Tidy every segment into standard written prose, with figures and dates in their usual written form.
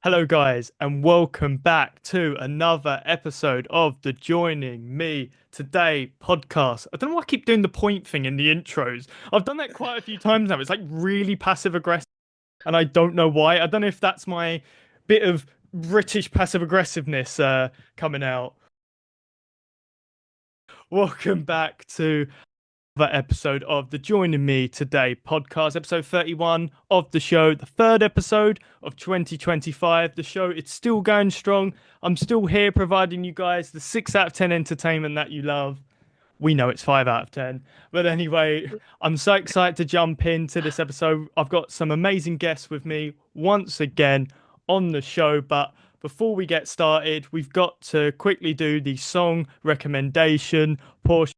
Hello, guys, and welcome back to another episode of the Joining Me Today podcast. I don't know why I keep doing the point thing in the intros. I've done that quite a few times now. It's like really passive aggressive, and I don't know why. I don't know if that's my bit of British passive aggressiveness coming out. Welcome back to another episode of the Joining Me Today podcast, episode 31 of the show, the third episode of 2025. The show, it's still going strong. I'm still here providing you guys the 6 out of 10 entertainment that you love. We know it's 5 out of 10. But anyway, I'm so excited to jump into this episode. I've got some amazing guests with me once again on the show. But before we get started, we've got to quickly do the song recommendation portion.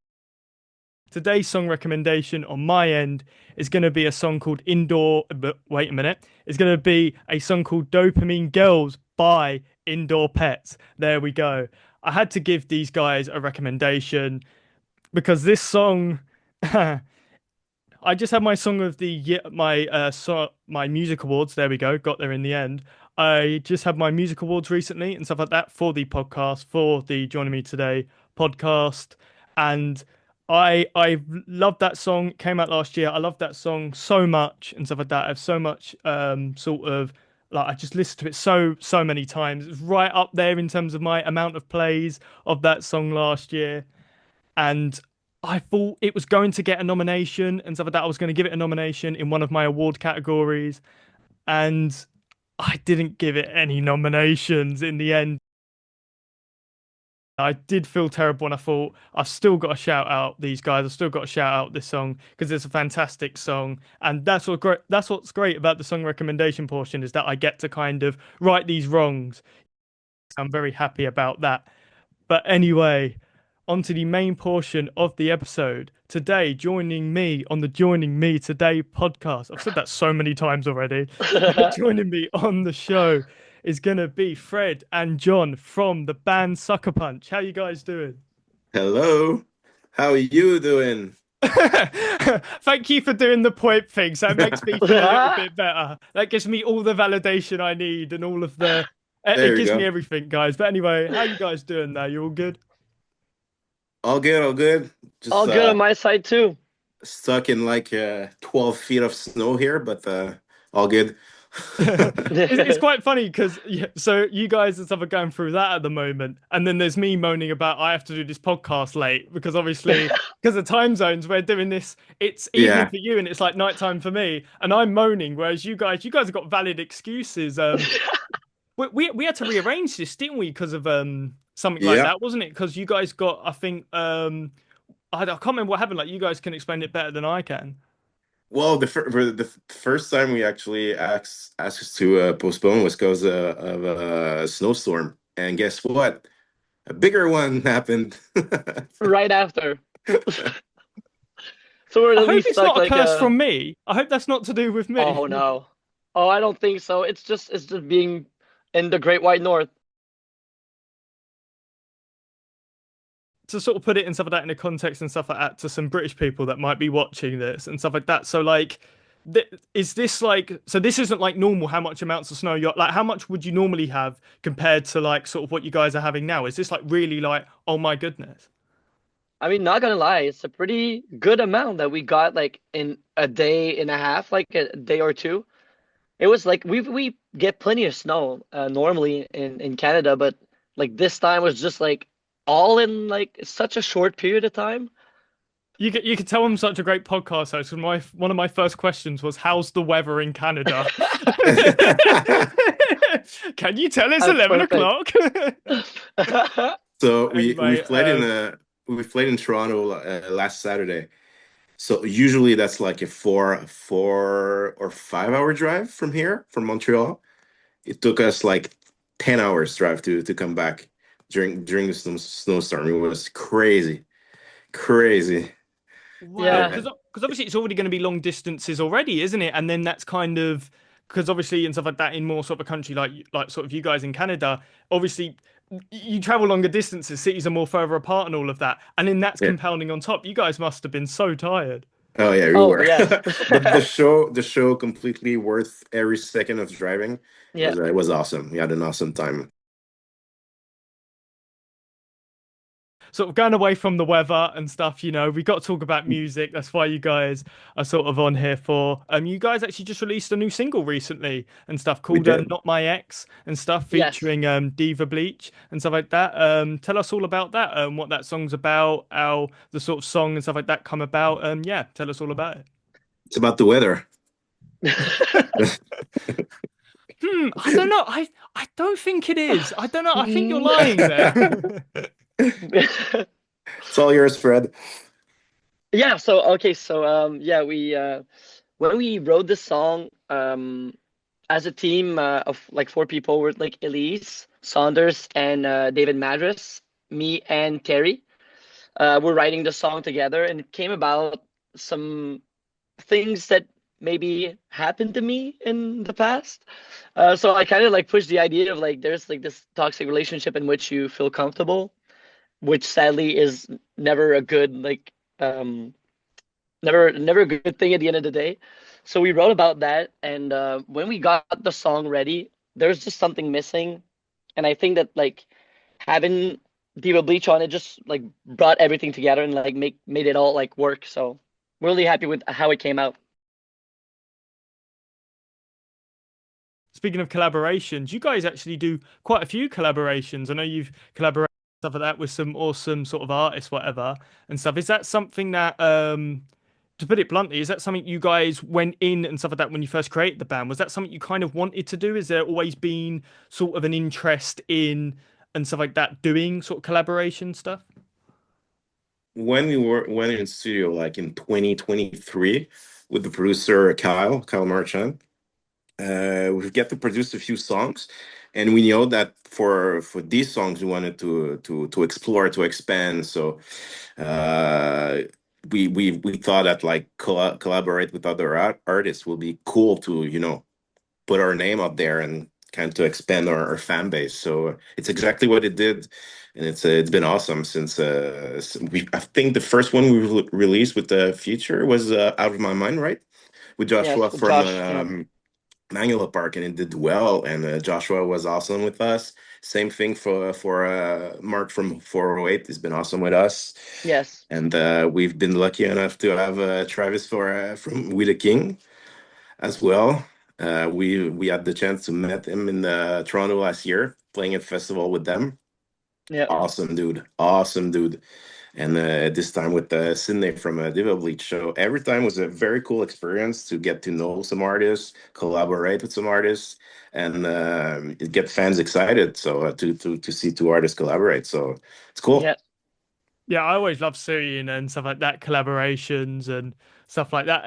Today's song recommendation on my end is going to be a song called Indoor. But wait a minute. It's going to be a song called Dopamine Girls by Indoor Pets. There we go. I had to give these guys a recommendation because this song. I just had my song of the year, my music awards. There we go. Got there in the end. I just had my music awards recently and stuff like that for the podcast, for the Joining Me Today podcast, and I loved that song. It came out last year. I loved that song so much and stuff like that. I have so much sort of like I just listened to it so many times. It's right up there in terms of my amount of plays of that song last year. And I thought it was going to get a nomination and stuff like that. I was going to give it a nomination in one of my award categories, and I didn't give it any nominations in the end. I did feel terrible, and I thought I've still got to shout out these guys. I've still got to shout out this song because it's a fantastic song, and that's what's great about the song recommendation portion is that I get to kind of right these wrongs. I'm very happy about that. But anyway, on to the main portion of the episode. Today, joining me on the Joining Me Today podcast. I've said that so many times already. Joining me on the show is going to be Fred and John from the band Sucker Punch. How you guys doing? Hello, how are you doing? Thank you for doing the point thing. So it makes me feel a little bit better. That gives me all the validation I need and all of the. It There you gives me go. everything, guys. But anyway, how you guys doing there? You all good? All good, all good. Just All good on my side too. stuck in like 12 feet of snow here, but all good. It's quite funny because so you guys and stuff are going through that at the moment, and then there's me moaning about I have to do this podcast late because obviously because of time zones we're doing this. It's evening Yeah. for you and it's like nighttime for me, and I'm moaning, whereas you guys have got valid excuses. We had to rearrange this, didn't we? Because of something like Yeah. that, wasn't it? Because you guys got I think I can't remember what happened. Like you guys can explain it better than I can. Well, for the first time we actually asked us to postpone was because of a snowstorm. And guess what? A bigger one happened. Right after. So we're I at hope least it's stuck not a like curse from me. I hope that's not to do with me. oh no. Oh, I don't think so. It's just being in the Great White North. To sort of put it and stuff like that in a context and stuff like that to some British people that might be watching this and stuff like that. So like, is this like so? This isn't like normal. How much amounts of snow you're like? How much would you normally have compared to like sort of what you guys are having now? Is this like really like oh my goodness? I mean, not gonna lie, it's a pretty good amount that we got like in a day and a half, like a day or two. It was like we get plenty of snow normally in Canada, but like this time was just like all in like such a short period of time. You could tell I'm such a great podcast host. And one of my first questions was, "How's the weather in Canada?" Can you tell it's That's 11 o'clock? perfect. So we Anyway, fled in Toronto last Saturday. So usually that's like a 4 or 5 hour drive from here, from Montreal. It took us like 10 hours drive to come back during the snowstorm. It was crazy, crazy. Wow, Yeah. because obviously it's already going to be long distances already, isn't it? And then that's kind of because obviously and stuff like that in more sort of a country like sort of you guys in Canada, obviously you travel longer distances, cities are more further apart and all of that, and then that's Yeah. compounding on top. You guys must have been so tired. Oh yeah, we Oh were. yes. But the show completely worth every second of driving. Yeah. It was awesome. We had an awesome time. Sort of going away from the weather and stuff, we got to talk about music. That's why you guys are sort of on here for. You guys actually just released a new single recently and stuff We called did. "Not My Ex" and stuff, Yes. featuring Diva Bleach and stuff like that. Tell us all about that. What that song's about, how the sort of song and stuff like that come about. Yeah, tell us all about it. It's about the weather. I don't know. I don't think it is. I don't know. I think you're Mm. lying there. It's all yours, Fred. Yeah, so okay, so yeah, we when we wrote this song as a team of like four people, were like Elise, Saunders, and David Madras, me and Terry. We're writing the song together, and it came about some things that maybe happened to me in the past. So I kind of like pushed the idea of like there's like this toxic relationship in which you feel comfortable, which sadly is never a good like never a good thing at the end of the day. So we wrote about that, and when we got the song ready, there's just something missing, and I think that like having Diva Bleach on it just like brought everything together and like made it all like work. So we're really happy with how it came out. Speaking of collaborations, you guys actually do quite a few collaborations. I know you've collaborated stuff like that with some awesome sort of artists, whatever, and stuff. Is that something that, to put it bluntly, is that something you guys went in and stuff like that when you first created the band? Was that something you kind of wanted to do? Is there always been sort of an interest in and stuff like that, doing sort of collaboration stuff? When we went in studio, like in 2023, with the producer Kyle Marchand, we get to produce a few songs, and we know that for these songs we wanted to explore, to expand. So uh we thought that like collaborate with other artists will be cool to put our name up there and kind of to expand our fan base. So it's exactly what it did, and it's been awesome since I think the first one we released with the feature was Out of My Mind, right, with Joshua Yes, with from Josh. Yeah. Magnolia Park, and it did well. And Joshua was awesome with us. Same thing for Mark from 408. He's been awesome with us. Yes. And we've been lucky enough to have Travis from We the King as well. We had the chance to meet him in Toronto last year, playing at festival with them. Yeah. Awesome dude, awesome dude. And this time with Sydney from Diva Bleach. So every time was a very cool experience to get to know some artists, collaborate with some artists, and get fans excited. So to see two artists collaborate. So it's cool. Yeah. Yeah, I always love seeing and stuff like that, collaborations and stuff like that.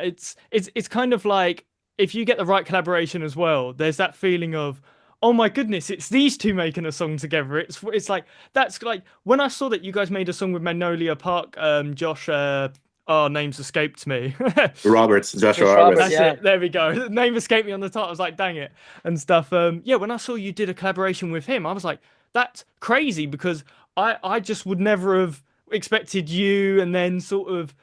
It's kind of like if you get the right collaboration as well, there's that feeling of, oh my goodness, it's these two making a song together. It's like that's like when I saw that you guys made a song with Magnolia Park, Josh, our names escaped me. Roberts, Joshua Just Robert. Roberts. That's Yeah. it. There we go. Name escaped me on the top. I was like, dang it, and stuff. Yeah, when I saw you did a collaboration with him, I was like, that's crazy because I just would never have expected you and then sort of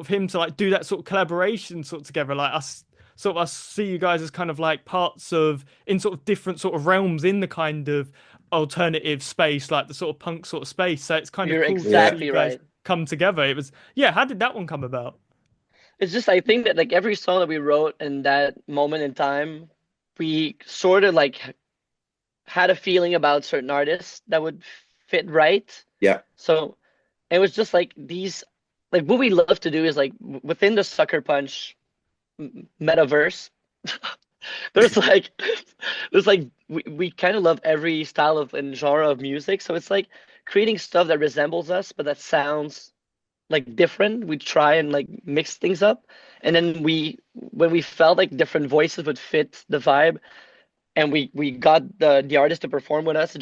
him to like do that sort of collaboration sort of together. Like us, sort of us see you guys as kind of like parts of in sort of different sort of realms in the kind of alternative space, like the sort of punk sort of space. So it's kind of You're cool to see Yeah, you exactly guys right. come together. It was yeah. How did that one come about? It's just I think that like every song that we wrote in that moment in time, we sort of like had a feeling about certain artists that would fit right. yeah, So it was just like these, like what we love to do is like within the Sucker Punch metaverse, there's like, there's like we kind of love every style of and genre of music. So it's like creating stuff that resembles us, but that sounds like different. We try and like mix things up, and then when we felt like different voices would fit the vibe, and we got the artist to perform with us,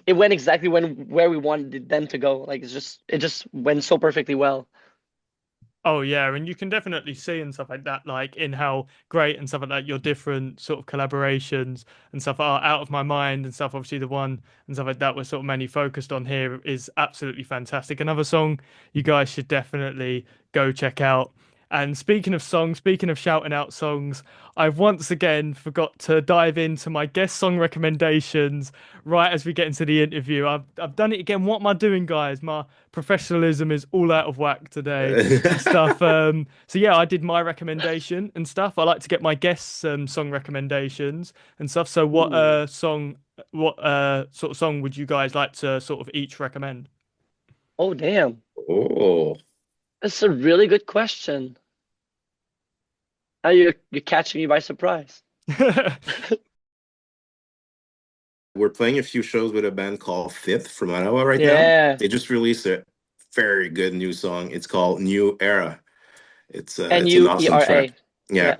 it went exactly where we wanted them to go. Like it just went so perfectly well. Oh yeah, and you can definitely see and stuff like that, like in how great and stuff like that your different sort of collaborations and stuff are out of my mind and stuff. Obviously, the one and stuff like that we're sort of mainly focused on here is absolutely fantastic. Another song you guys should definitely go check out. And speaking of songs, speaking of shouting out songs, I've once again forgot to dive into my guest song recommendations right as we get into the interview. I've done it again. What am I doing, guys? My professionalism is all out of whack today and stuff. So yeah, I did my recommendation and stuff. I like to get my guests song recommendations and stuff. So Ooh. what sort of song would you guys like to sort of each recommend? Oh, damn. Oh, That's a really good question. Now you're catching me by surprise. we're playing a few shows with a band called Fifth from Ottawa right now. Yeah. They just released a very good new song. It's called New Era. It's an awesome track. N-U-E-R-A. Yeah. Yeah.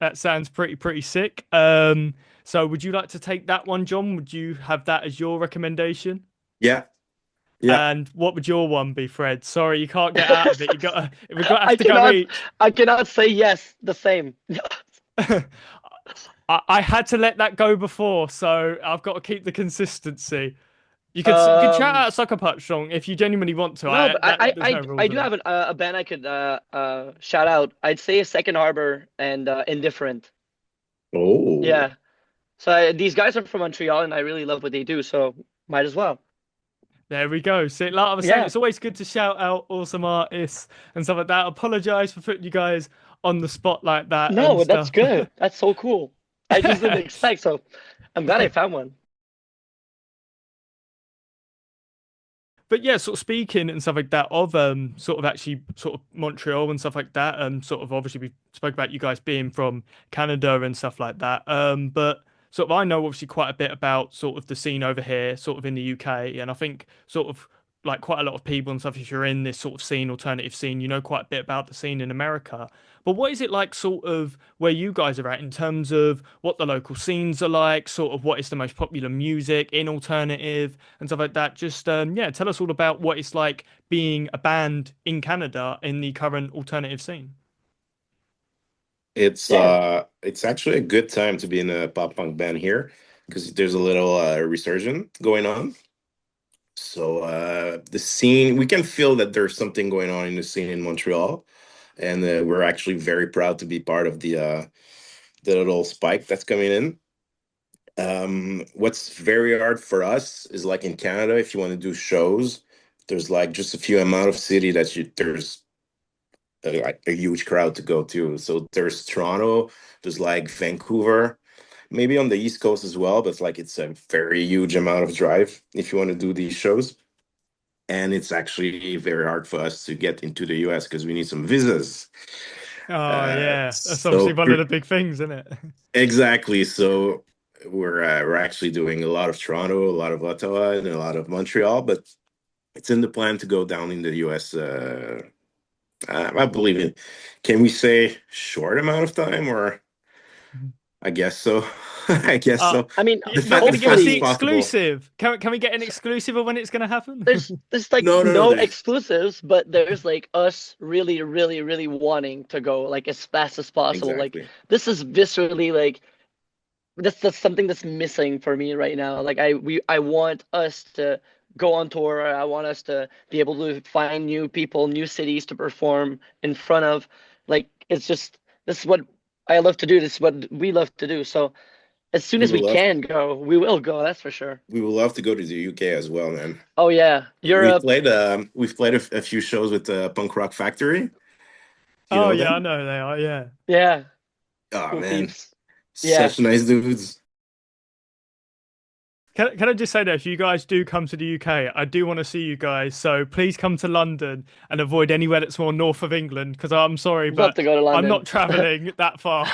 That sounds pretty sick. So would you like to take that one, John? Would you have that as your recommendation? Yeah. Yeah. And what would your one be, Fred? Sorry, you can't get out of it. You gotta we've got to I have to go cannot each. I cannot say yes the same. I had to let that go before, so I've got to keep the consistency. You could shout Um out a Sucker Punch song if you genuinely want to. no, but There's no I rules do on have that. a band I could shout out. I'd say Second Harbor and Indifferent. Oh. Yeah. So these guys are from Montreal and I really love what they do, so might as well. There we go. See, like I was saying, Yeah. it's always good to shout out awesome artists and stuff like that. Apologize for putting you guys on the spot like that and No, that's stuff. good. That's so cool. I just didn't expect, so I'm glad I found one. But yeah, sort of speaking and stuff like that of sort of actually sort of Montreal and stuff like that. Sort of obviously we spoke about you guys being from Canada and stuff like that. But sort of I know obviously quite a bit about sort of the scene over here, sort of in the UK, and I think sort of like quite a lot of people and stuff. If you're in this sort of scene, alternative scene, you know quite a bit about the scene in America. But what is it like, sort of where you guys are at in terms of what the local scenes are like, sort of what is the most popular music in alternative and stuff like that? Just yeah, tell us all about what it's like being a band in Canada in the current alternative scene. Yeah. It's actually a good time to be in a pop punk band here because there's a little resurgence going on. So the scene, we can feel that there's something going on in the scene in Montreal, and we're actually very proud to be part of the little spike that's coming in. What's very hard for us is like in Canada, if you want to do shows, there's like just a few amount of city that there's like a huge crowd to go to. So there's Toronto, there's like Vancouver, maybe on the East Coast as well, but like it's a very huge amount of drive if you want to do these shows. And it's actually very hard for us to get into the US because we need some visas. Oh yeah, that's obviously So one of the big things, isn't it? exactly. So we're actually doing a lot of Toronto, a lot of Ottawa, and a lot of Montreal, but it's in the plan to go down in the US. I believe in. Can we say short amount of time, or I guess so. I guess Uh, so. I mean, you're The, not fa- going the to give us the fastest hopefully possible. exclusive. Can we get an exclusive of when it's going to happen? there's like No, no, no. no There's exclusives, but there's like us really, really, really wanting to go like as fast as possible. Like exactly. this is viscerally like that's something that's missing for me right now. Like I want us to go on tour. I want us to be able to find new people, new cities to perform in front of. Like it's just this is what I love to do. This is what we love to do. So as soon We as would we love can go, we will go. That's for sure. we would love to go to the UK as well, man. Oh yeah, Europe. We've played a few shows with the Punk Rock Factory. You Oh know yeah, I them? know they are. Yeah. Yeah, Oh cool man, peeps. Yeah, such nice dudes. Can I just say that if you guys do come to the UK, I do want to see you guys. So please come to London and avoid anywhere that's more north of England because I'm sorry, love but to go to I'm London. not traveling that far.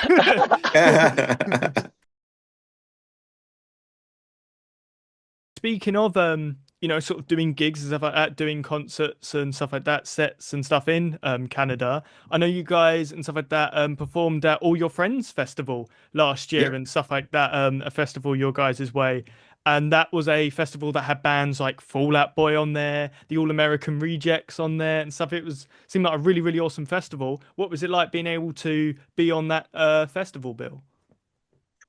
Speaking of sort of doing gigs and stuff like that, doing concerts and stuff like that, sets and stuff in Canada. I know you guys and stuff like that performed at All Your Friends Festival last Yeah, year and stuff like that, a festival your guys' way. and that was a festival that had bands like Fall Out Boy on there, the All American Rejects on there, and stuff. It was seemed like a really really awesome festival. What was it like being able to be on that festival, Bill?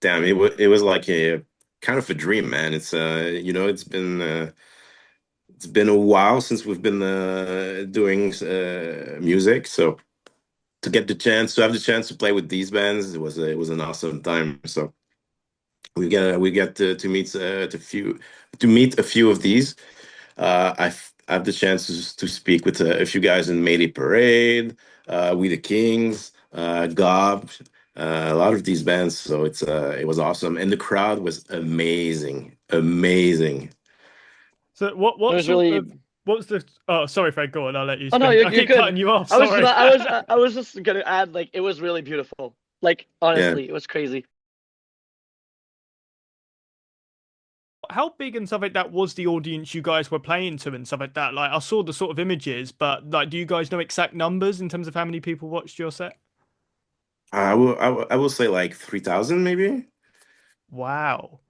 Damn, it was like a kind of a dream, man. It's been a while since we've been doing music, so to have the chance to play with these bands, it was an awesome time. So we get to meet a few of these. I have the chance to speak with a few guys in Mayday Parade, We the Kings, Gob, a lot of these bands. So it was awesome, and the crowd was amazing, amazing. So It what was sort really. of what's the oh sorry Fred, go on, I'll let you Oh no, speak. I you're keep good. cutting you off, I was just sorry. I was just gonna add like it was really beautiful. Like Yeah. honestly, it was crazy. How big and stuff like that was the audience you guys were playing to and stuff like that? Like I saw the sort of images, but like do you guys know exact numbers in terms of how many people watched your set? I will say like 3,000 maybe, Wow.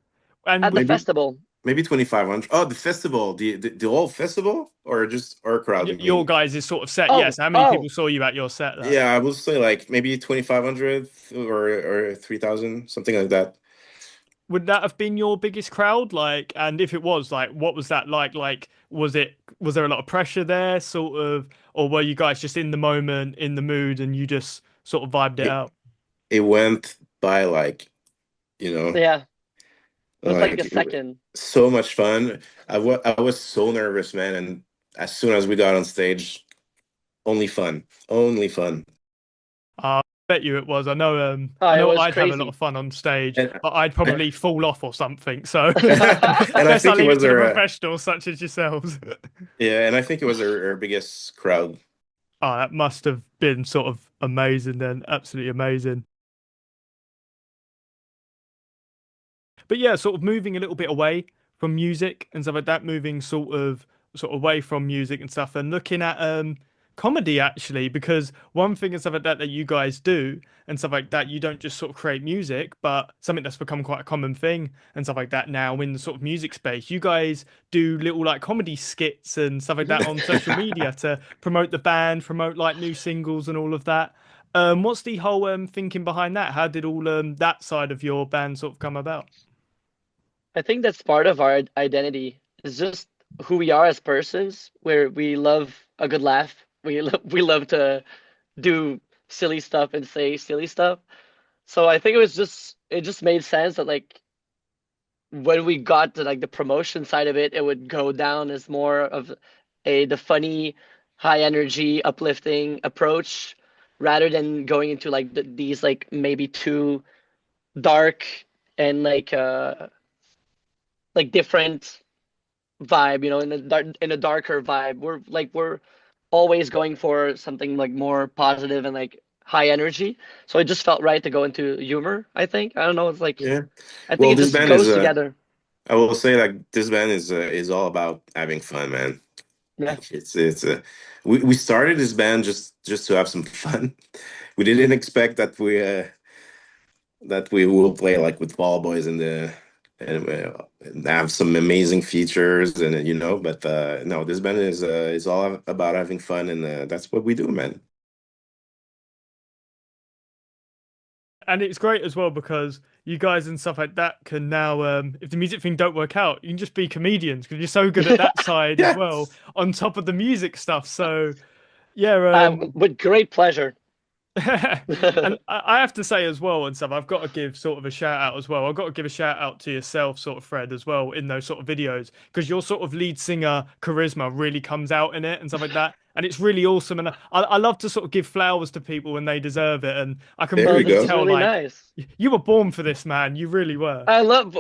And At the would maybe festival. maybe 2,500. Oh, the festival, the whole festival, or just our crowd, you your mean? guys' sort of set, yes, Oh, how many people oh, saw you at your set? Like, Yeah, I will say like maybe 2,500 or 3,000, something like that. would that have been your biggest crowd? Like, and if it was, like, what was that like? Like, was there a lot of pressure there, sort of, or were you guys just in the moment, in the mood, and you just sort of vibed it It out? it went by like, you know, yeah. It was like a like second. so much fun. I was so nervous, man, and as soon as we got on stage, only fun, only fun. I bet you it was. Oh, I it know was I'd have a lot of crazy. fun on stage, And but I'd I, probably fall off or something. So and I best I think it leave it was to the our professionals such as yourselves. yeah, and I think it was our biggest crowd. Oh, that must have been sort of amazing then. Absolutely amazing. But yeah, sort of moving a little bit away from music and stuff like that, moving sort of away from music and stuff and looking at comedy actually, because one thing and stuff like that that you guys do and stuff like that, you don't just sort of create music, but something that's become quite a common thing and stuff like that now in the sort of music space. You guys do little like comedy skits and stuff like that on social media to promote the band, promote like new singles and all of that. What's the whole thinking behind that? How did all that side of your band sort of come about? I think that's part of our identity. It's just who we are as persons, where we love a good laugh. We love to do silly stuff and say silly stuff. So I think it just made sense that like when we got to like the promotion side of it, it would go down as more of the funny, high energy, uplifting approach rather than going into like these like maybe too dark and like different vibe, in a darker vibe. We're always going for something like more positive and like high energy. So it just felt right to go into humor, I think. I don't know, it's like Yeah. I think Well, it this just band is goes together. I will say like this band is all about having fun, man. Yeah. Like we started this band just to have some fun. We didn't expect that we will play like with Fall Boys and have some amazing features and but no, this band is all about having fun, and that's what we do, man. And it's great as well because you guys and stuff like that can now, if the music thing don't work out, you can just be comedians because you're so good at that side as Yeah, well, on top of the music stuff. So yeah, With great pleasure. and I have to say as well and stuff, I've got to give sort of a shout out as well. I've got to give a shout out to yourself, sort of Fred, as well in those sort of videos because your sort of lead singer charisma really comes out in it and stuff like that. And it's really awesome. And I love to sort of give flowers to people when they deserve it. And I can there Oh, we really this is go. tell, really like, nice. you were born for this, man. You really were.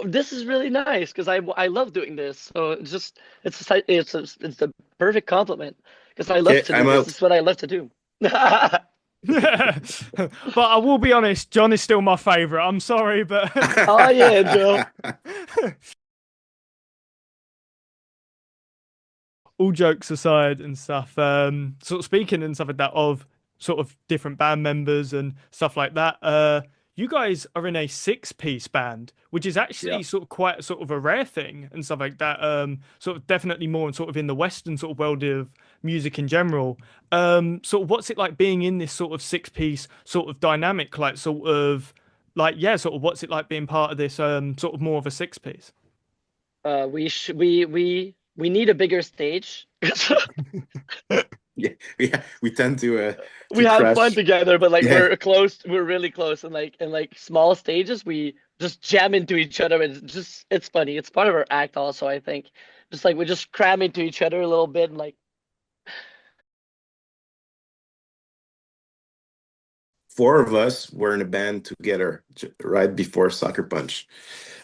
This is really nice because I love doing this. So it's the perfect compliment because I love Okay, to do I'm this. This out. is what I love to do. But I will be honest, John is still my favorite. I'm sorry, but Oh yeah, Joe. all jokes aside and stuff, sort of speaking and stuff like that of sort of different band members and stuff like that. you guys are in a six-piece band, which is Yeah. actually sort of quite sort of a rare thing and stuff like that. Sort of definitely more sort of in the Western sort of world of music in general. Sort of what's it like being in this sort of six-piece sort of dynamic, like sort of like yeah, sort of what's it like being part of this sort of more of a six-piece? We need a bigger stage. Yeah, yeah, we tend We to have fun crash. together, but like Yeah, we're close, we're really close, and like in like small stages, we just jam into each other. It's funny. It's part of our act, also. I think, just like we just cram into each other a little bit, and like four of us were in a band together right before Soccer Punch.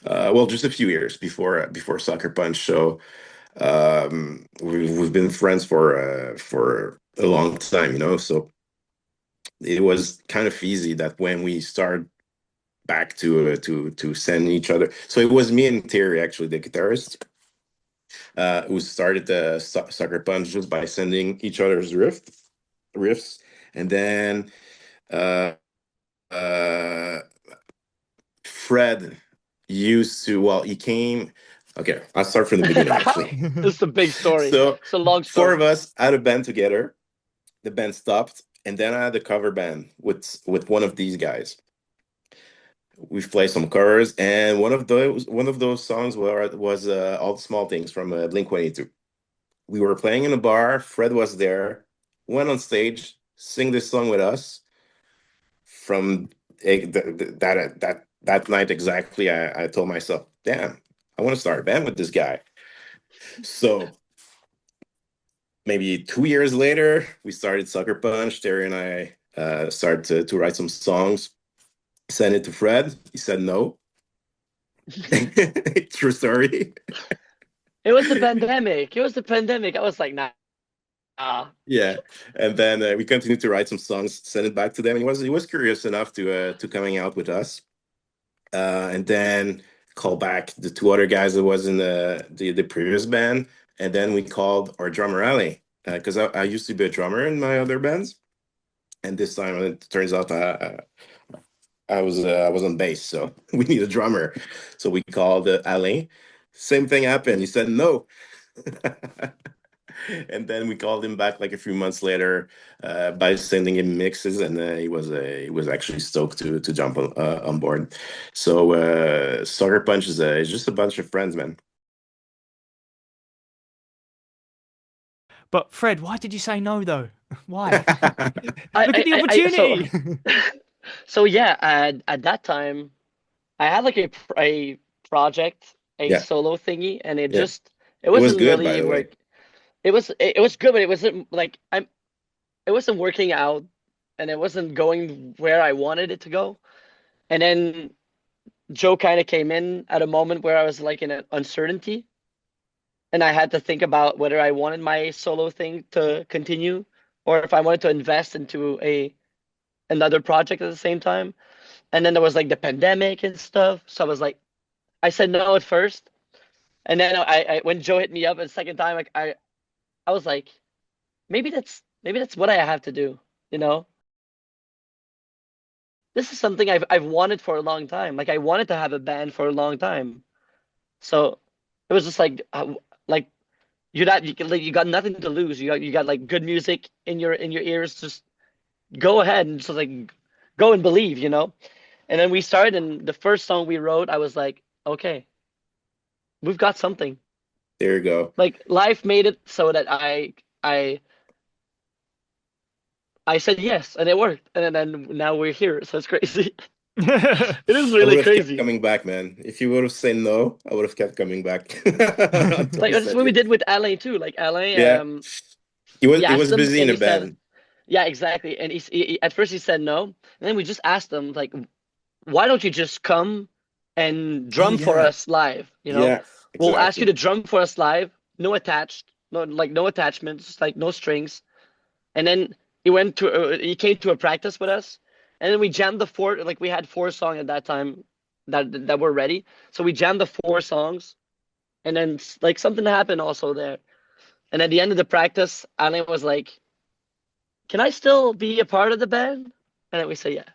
Well, just a few years before Soccer Punch. So we've been friends for a long time, you know. So it was kind of easy that when we start back to send each other. So it was me and Terry, actually, the guitarist, who started the Sucker Punch just by sending each other's riffs, and then uh, uh, Fred used to. Well, he came. Okay, I'll start from the beginning, actually. it's a big story. So It's a long four story. of us had a band together. The band stopped, and then I had a cover band with one of these guys. We've played some covers, and one of those songs was All the Small Things from Blink-182. We were playing in a bar. Fred was there, went on stage, sing this song with us. From that night exactly, I told myself, "Damn, I want to start a band with this guy." So maybe 2 years later, we started Sucker Punch. Terry and I started to write some songs. Sent it to Fred. He said no. True story. It was the pandemic. It was the pandemic. I was like, nah. Yeah, and then we continued to write some songs, send it back to them. He was curious enough to coming out with us, and then call back the two other guys that was in the previous band, and then we called our drummer Ali, because I used to be a drummer in my other bands, and this time it turns out I was on bass, so we need a drummer, so we called Ali. Same thing happened. He said no. And then we called him back like a few months later by sending him mixes, and he was actually stoked to jump on board. So Sucker Punch is just a bunch of friends, man. But Fred, why did you say no though? Why? I, Look at the I so opportunity. so yeah. At that time, I had like a project, a Yeah, solo thingy, and yeah. it It was wasn't good, by really the way. work. It was good, but it wasn't like it wasn't working out, and it wasn't going where I wanted it to go. And then Joe kind of came in at a moment where I was like in an uncertainty, and I had to think about whether I wanted my solo thing to continue or if I wanted to invest into a another project at the same time. And then there was like the pandemic and stuff, so I was like, I said no at first, and then I when Joe hit me up a second time, like I was like, maybe that's what I have to do, you know? This is something I've wanted for a long time. Like I wanted to have a band for a long time. So it was just like you got nothing to lose. You got like good music in your ears. Just go ahead and just like go and believe, you know? And then we started, and the first song we wrote, I was like, okay, we've got something. There you go. Like life made it so that I said yes, and it worked. And then now we're here. So it's crazy. It is I really would have kept crazy. coming back, man. If you would have said no, I would have kept coming back until Like you that's said what we yes. did with LA too. Like LA, Yeah, he was we he asked was him, busy in and a he said, band. yeah, exactly. And at first he said no, and then we just asked him like, why don't you just come and Oh drum for yeah, us live? You know, yeah, we'll ask you exactly. to drum for us live, no attachments, just like no strings. And then he came to a practice with us, and then we jammed the four. Like we had four songs at that time that were ready, so we jammed the four songs, and then like something happened also there. And at the end of the practice, Alan was like, "Can I still be a part of the band?" And then we said, "Yeah."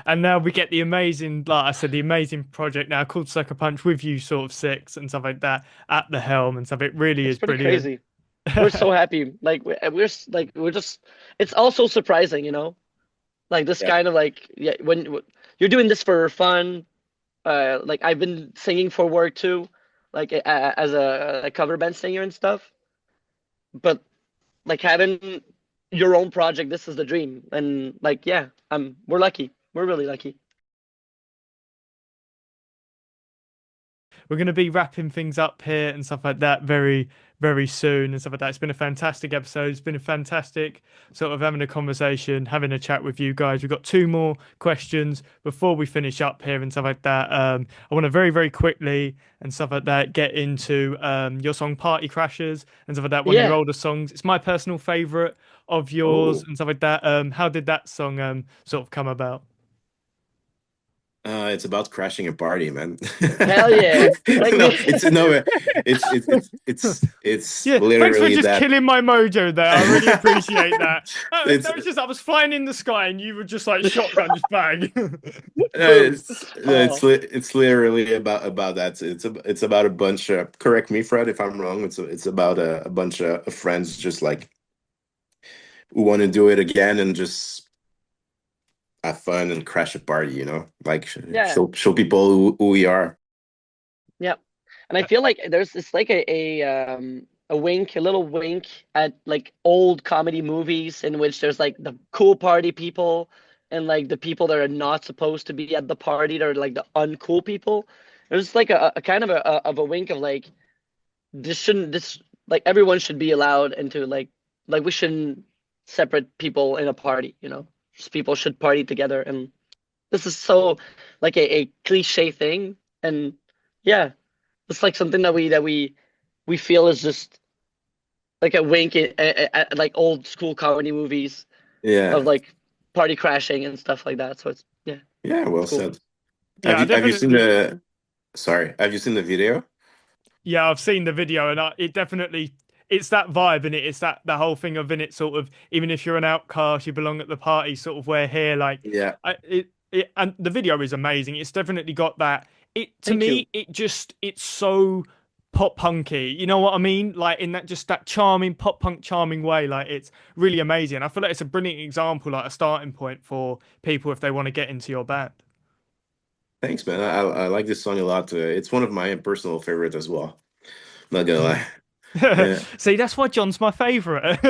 And now we get the amazing, like I said, the amazing project now called Sucker Punch with you, sort of six and stuff like that at the helm and stuff. It really It's is pretty brilliant. crazy. We're so happy. Like we're just. It's also surprising, you know. Like this Yeah. kind of like yeah, when you're doing this for fun. Like I've been singing for work too, like as a cover band singer and stuff. But like having your own project, this is the dream. And like yeah, we're lucky. We're really lucky. We're going to be wrapping things up here and stuff like that very, very soon and stuff like that. It's been a fantastic episode. It's been a fantastic sort of having a conversation, having a chat with you guys. We've got two more questions before we finish up here and stuff like that. I want to very, very quickly and stuff like that get into your song Party Crashers and stuff like that. One of your Yeah, older songs. It's my personal favorite of yours Oh. and stuff like that. How did that song sort of come about? It's about crashing a party, man. hell yeah. Like No, it's no, it's Yeah, thanks for literally just that. killing my mojo there. I really appreciate that. It's That was just I was flying in the sky and you were just like shotgun just bang. boom. Oh it's literally about that. It's about a bunch of, correct me, Fred, if I'm wrong. It's about a bunch of friends just like who want to do it again and just have fun and crash a party, like yeah, show people who we are. yeah. And I feel like there's this like a wink, a little wink at like old comedy movies in which there's like the cool party people and like the people that are not supposed to be at the party. They're like the uncool people. There's like a kind of a wink of like this like everyone should be allowed into like we shouldn't separate people in a party, you know. Just people should party together and this is so like a cliche thing and yeah, it's like something that we feel is just like a wink at like old school comedy movies of Yeah, like party crashing and stuff like that. So it's yeah, yeah, it's well cool. said. Yeah, I Have you seen definitely. the sorry, have you seen the video? Yeah, I've seen the video and it definitely it's that vibe in it. It's that whole thing of in it sort of even if you're an outcast, you belong at the party. Sort of we're here. Like Yeah, it and the video is amazing. It's definitely got that. It to Thank you. me, it's so pop punky. You know what I mean? Like in that just that charming pop punk charming way. Like it's really amazing. I feel like it's a brilliant example, like a starting point for people if they want to get into your band. thanks, man. I like this song a lot. It's one of my personal favorites as well. Not gonna lie. Yeah. See, that's why John's my favorite.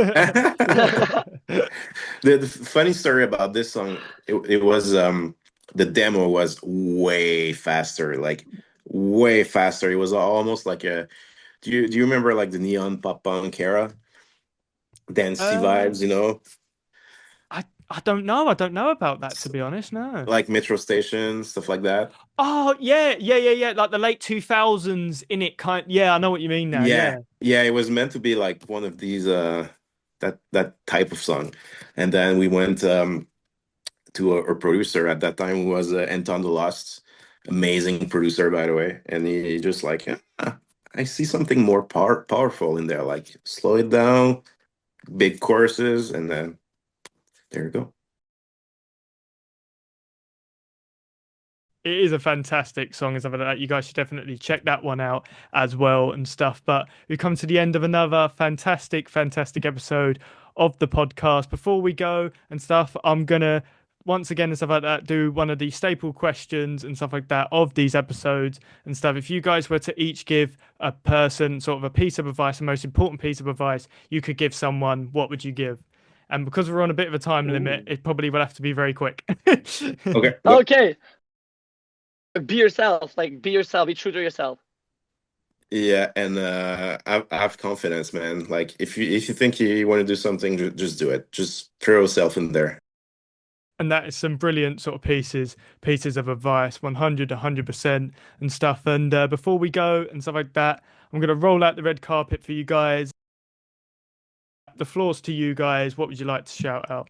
The funny story about this song, it was the demo was way faster, like way faster. It was almost like a do you remember like the neon pop punk era? Dancey uh, vibes. I don't know. I don't know about that to be honest. No. Like metro stations, stuff like that. Oh yeah, yeah, yeah, yeah. Like the late 2000s in it kind. Yeah, I know what you mean now. Yeah, Yeah. yeah, it was meant to be like one of these that type of song. And then we went to a producer at that time who was Anton the Lost, amazing producer by the way, and he just like, "Ah, I see something more powerful in there, like slow it down, big choruses, and then there you go." It is a fantastic song and stuff like that. You guys should definitely check that one out as well and stuff. But we come to the end of another fantastic, fantastic episode of the podcast. Before we go and stuff, I'm gonna once again and stuff like that do one of the staple questions and stuff like that of these episodes and stuff. If you guys were to each give a person sort of a piece of advice, the most important piece of advice you could give someone, what would you give? And because we're on a bit of a time limit, Ooh. it probably will have to be very quick. Okay, go. Okay, be yourself. Like be yourself. Be true to yourself. Yeah, and I have confidence, man. Like if you think you want to do something, just do it. Just throw yourself in there. And that is some brilliant sort of pieces of advice, 100% and stuff. And before we go and stuff like that, I'm going to roll out the red carpet for you guys. The floor's to you guys. What would you like to shout out?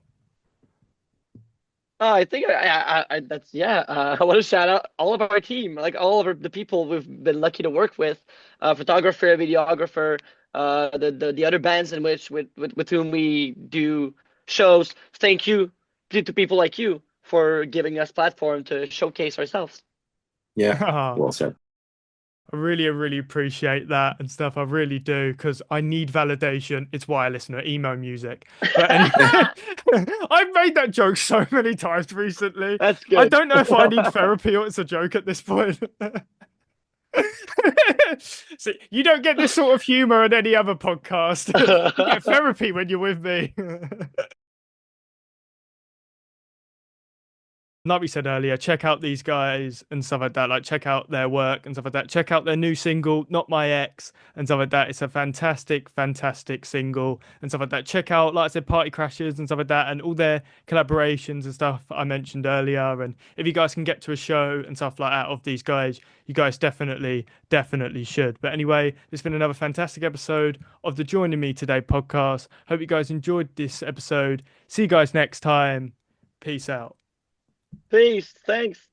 I think that's yeah. I want to shout out all of our team, like all of the people we've been lucky to work with, photographer, videographer, the other bands with whom we do shows. Thank you to people like you for giving us platform to showcase ourselves. Yeah, Ah, well said. I really appreciate that and stuff. I really do because I need validation. It's why I listen to emo music. But anyway, I've made that joke so many times recently. That's I good. don't know if I need therapy or it's a joke at this point. See, you don't get this sort of humor in any other podcast. You get therapy when you're with me. Like we said earlier, check out these guys and stuff like that. Like, check out their work and stuff like that. Check out their new single, Not My Ex, and stuff like that. It's a fantastic single and stuff like that. Check out, like I said, Party Crashers and stuff like that, and all their collaborations and stuff I mentioned earlier. And if you guys can get to a show and stuff like that of these guys, you guys definitely should. But anyway, it's been another fantastic episode of the Joining Me Today podcast. Hope you guys enjoyed this episode. See you guys next time. Peace out. Peace. Thanks.